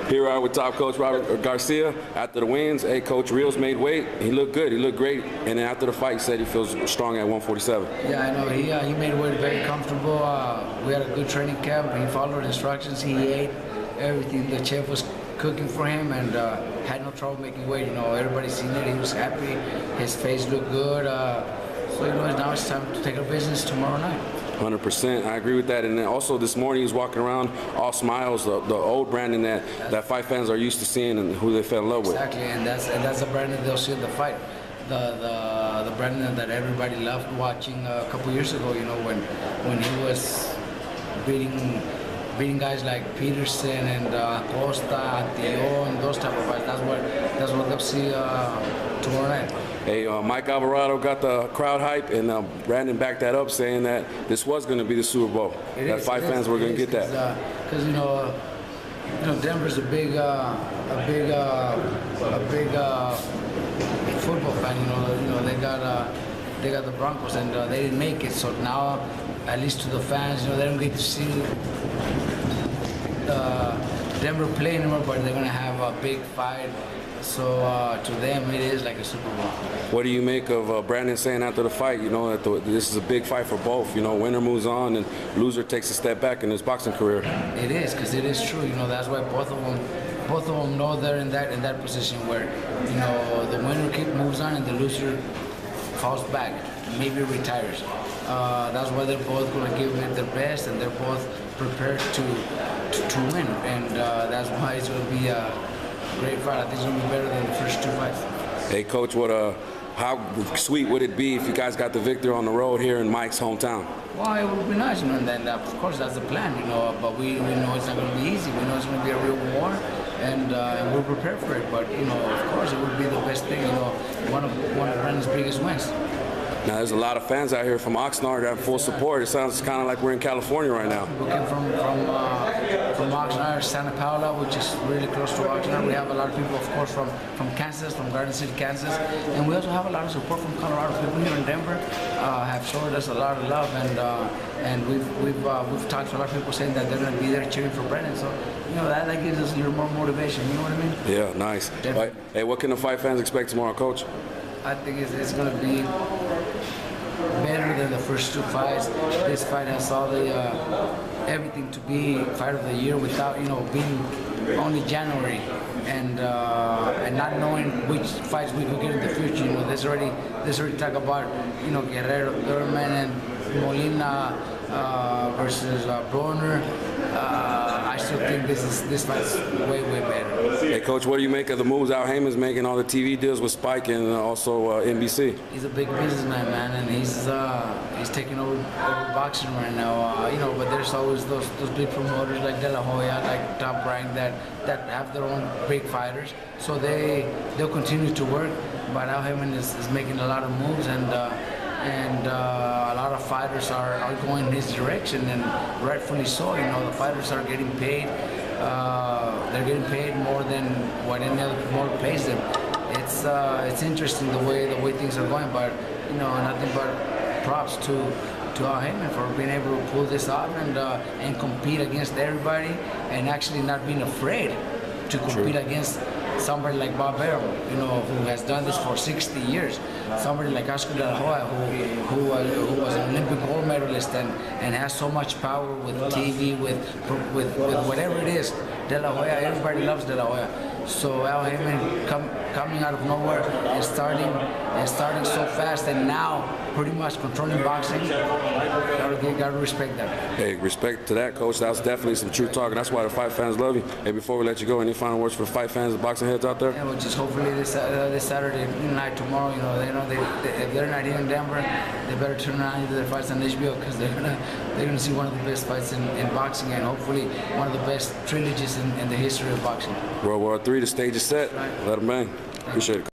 Here we are with top coach Robert Garcia. After the wins, hey, Coach Rios made weight. He looked good. He looked great. And then after the fight, he said he feels strong at 147. Yeah, I know. He made weight very comfortable. We had a good training camp. He followed instructions. He ate everything the chef was cooking for him, and had no trouble making weight. You know, everybody seen it. He was happy. His face looked good. So you know, now it's time to take our business tomorrow night. 100%. I agree with that. And then also this morning he was walking around all smiles, the old Brandon that fight fans are used to seeing and who they fell in love with. Exactly, and that's the Brandon they'll see in the fight. The Brandon that everybody loved watching a couple years ago. You know, when he was beating guys like Peterson and Costa, Antillon, and those type of fights. That's what they'll see tomorrow night. Hey, Mike Alvarado got the crowd hype, and Brandon backed that up, saying that this was going to be the Super Bowl. That fight fans were going to get that. Because you know, Denver's a big football fan. You know, they got the Broncos, and they didn't make it. So now, at least to the fans, you know, they don't get to see Denver play anymore, but they're gonna have a big fight. So to them, it is like a Super Bowl. What do you make of Brandon saying after the fight, you know, that this is a big fight for both? You know, winner moves on and loser takes a step back in his boxing career. It is, because it is true. You know, that's why both of them know they're in that position where, you know, the winner moves on and the loser falls back, maybe retires. That's why they're both going to give it their best, and they're both prepared to win. And that's why it's going to be a great fight. I think it's going to be better than the first two fights. Hey, Coach, how sweet would it be if you guys got the victory on the road here in Mike's hometown? Well, it would be nice, you know, and then of course that's the plan, you know. But we know it's not going to be easy. We know it's going to be a real war, and we're prepared for it. But you know, of course, it would be the best thing, you know, one of Brandon's biggest wins. Now, there's a lot of fans out here from Oxnard that have full support. It sounds kind of like we're in California right now. We came from Oxnard, Santa Paula, which is really close to Oxnard. We have a lot of people, of course, from Kansas, from Garden City, Kansas. And we also have a lot of support from Colorado. People here in Denver have showed us a lot of love, and we've talked to a lot of people saying that they're going to be there cheering for Brandon. So, you know, that gives us a little more motivation. You know what I mean? Yeah, nice. Right. Hey, what can the fight fans expect tomorrow, Coach? I think it's going to be better than the first two fights. This fight has all the everything to be fight of the year without, you know, being only January and not knowing which fights we could get in the future. You know, there's already talk about, you know, Guerrero, Thurman, and Molina versus Broner. I still think this fight's way better. Hey, Coach, what do you make of the moves Haymon's making, all the TV deals with Spike and also NBC? He's a big businessman, man, and he's taking over boxing right now. You know, but there's always those big promoters like De La Hoya, like Top Rank that have their own big fighters. So they'll continue to work. But Haymon is making a lot of moves, and a lot of fighters are going in his direction, and rightfully so. You know, the fighters are getting paid. They're getting paid more than what any other promoter pays them. It's interesting the way things are going, but you know, nothing but props to Haymon for being able to pull this off and compete against everybody, and actually not being afraid to compete against somebody like Bob Arum, you know, who has done this for 60 years. Somebody like Oscar De La Hoya, who was an Olympic gold medalist and has so much power with TV, with whatever it is. De La Hoya, everybody loves De La Hoya. So Haymon coming out of nowhere and starting so fast, and now pretty much controlling boxing. Gotta respect that. Hey, respect to that, Coach. That's definitely some true talk, and that's why the fight fans love you. Hey, before we let you go, any final words for the fight fans, the boxing heads out there? Yeah, well, just hopefully this Saturday night, tomorrow, you know, if they're not here in Denver, they better turn around into their fights on HBO, because they're gonna see one of the best fights in boxing, and hopefully one of the best trilogies in the history of boxing. World War III, the stage is set. Right. Let them bang. Appreciate it.